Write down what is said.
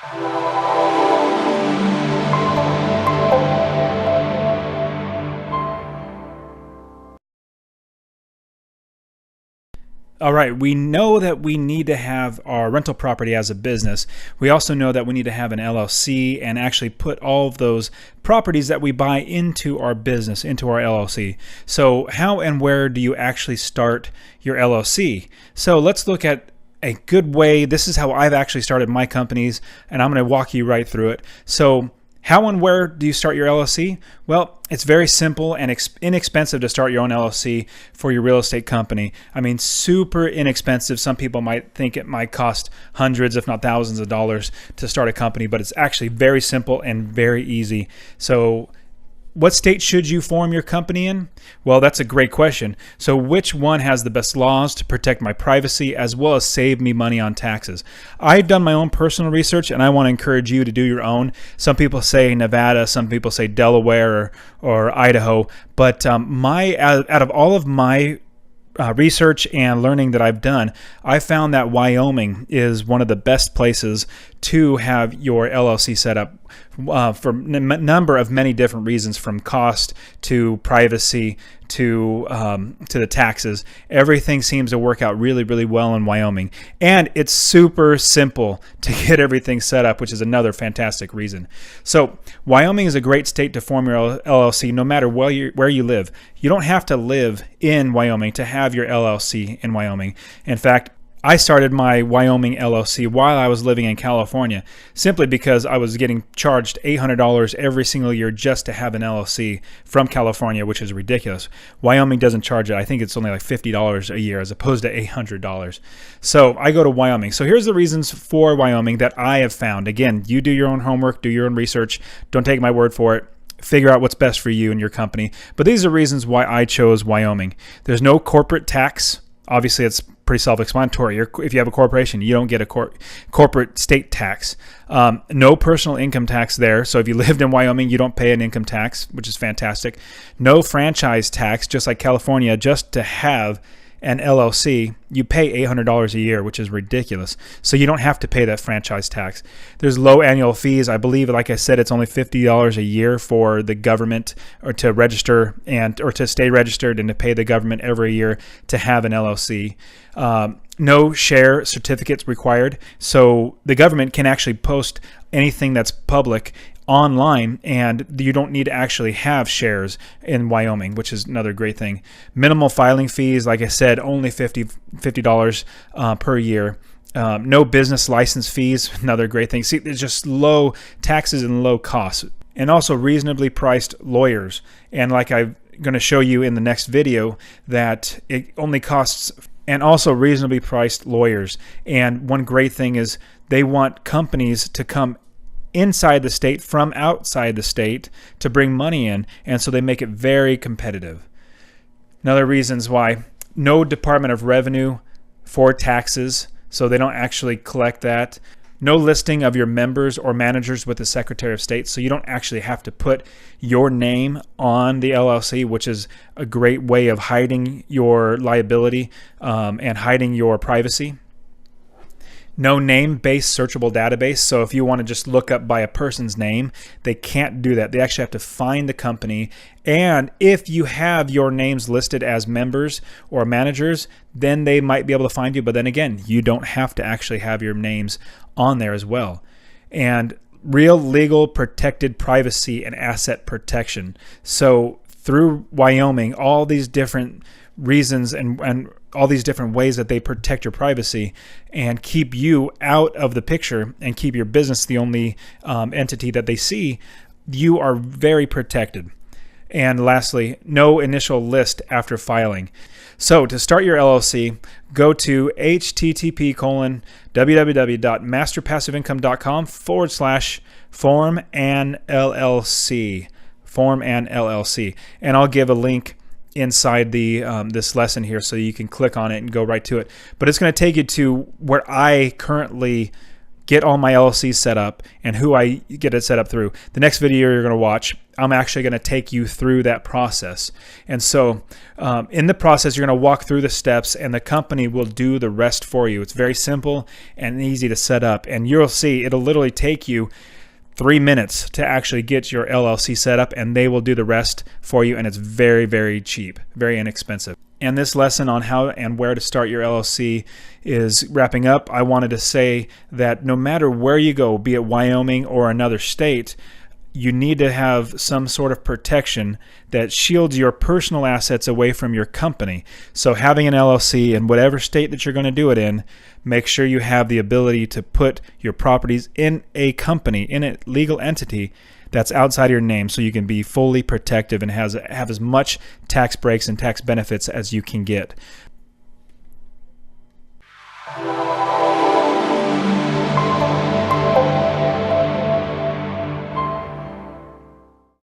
All right, we know that we need to have our rental property as a business. We also know that we need to have an LLC and actually put all of those properties that we buy into our business, into our LLC. So how and where do you actually start your LLC? So let's look at a good way. This is how I've actually started my companies, and I'm going to walk you right through it. So how and where do you start your LLC? Well, it's very simple and inexpensive to start your own LLC for your real estate company. I mean, super inexpensive. Some people might think it might cost hundreds, if not thousands of dollars to start a company, but it's actually very simple and very easy. So what state should you form your company in? Well, that's a great question. So which one has the best laws to protect my privacy as well as save me money on taxes? I've done my own personal research and I want to encourage you to do your own. Some people say Nevada, some people say Delaware or Idaho, but out of all of my research and learning that I've done, I found that Wyoming is one of the best places to have your LLC set up for a number of many different reasons, from cost to privacy to the taxes. Everything seems to work out really, really well in Wyoming. And it's super simple to get everything set up, which is another fantastic reason. So Wyoming is a great state to form your LLC no matter where you live. You don't have to live in Wyoming to have your LLC in Wyoming. In fact, I started my Wyoming LLC while I was living in California, simply because I was getting charged $800 every single year just to have an LLC from California, which is ridiculous. Wyoming doesn't charge it. I think it's only like $50 a year as opposed to $800. So I go to Wyoming. So here's the reasons for Wyoming that I have found. Again, you do your own homework, do your own research. Don't take my word for it. Figure out what's best for you and your company. But these are reasons why I chose Wyoming. There's no corporate tax. Obviously, it's pretty self-explanatory. If you have a corporation, you don't get a corporate state tax. No personal income tax there. So if you lived in Wyoming, you don't pay an income tax, which is fantastic. No franchise tax, just like California. Just to have an LLC, you pay $800 a year, which is ridiculous. So you don't have to pay that franchise tax. There's low annual fees. I believe, like I said, it's only $50 a year for the government or to register or to stay registered and to pay the government every year to have an LLC. No share certificates required. So the government can actually post anything that's public online, and you don't need to actually have shares in Wyoming, which is another great thing. Minimal filing fees, like I said, only $50 per year. No business license fees, another great thing. See, there's just low taxes and low costs, and also reasonably priced lawyers. And like I'm going to show you in the next video, that it only costs, and also reasonably priced lawyers. And one great thing is they want companies to come inside the state from outside the state to bring money in, and so they make it very competitive. Another reasons why: no Department of Revenue for taxes, so they don't actually collect that. No listing of your members or managers with the Secretary of State, so you don't actually have to put your name on the LLC, which is a great way of hiding your liability and hiding your privacy. No name-based searchable database. So if you want to just look up by a person's name, they can't do that. They actually have to find the company. And if you have your names listed as members or managers, then they might be able to find you. But then again, you don't have to actually have your names on there as well. And real legal protected privacy and asset protection. So through Wyoming, all these different reasons and all these different ways that they protect your privacy and keep you out of the picture and keep your business the only entity that they see, you are very protected. And lastly, no initial list after filing. So to start your LLC, go to http://masterpassiveincome.com/form an LLC. Form an LLC. And I'll give a link inside the this lesson here, so you can click on it and go right to it. But it's going to take you to where I currently get all my LLCs set up and who I get it set up through. The next video you're going to watch, I'm actually going to take you through that process. And so in the process, you're going to walk through the steps and the company will do the rest for you. It's very simple and easy to set up. And you'll see it'll literally take you 3 minutes to actually get your LLC set up, and they will do the rest for you. And it's very, very cheap, very inexpensive. And this lesson on how and where to start your LLC is wrapping up. I wanted to say that no matter where you go, be it Wyoming or another state, you need to have some sort of protection that shields your personal assets away from your company. So having an LLC in whatever state that you're going to do it in, make sure you have the ability to put your properties in a company, in a legal entity that's outside your name, so you can be fully protective and have as much tax breaks and tax benefits as you can get.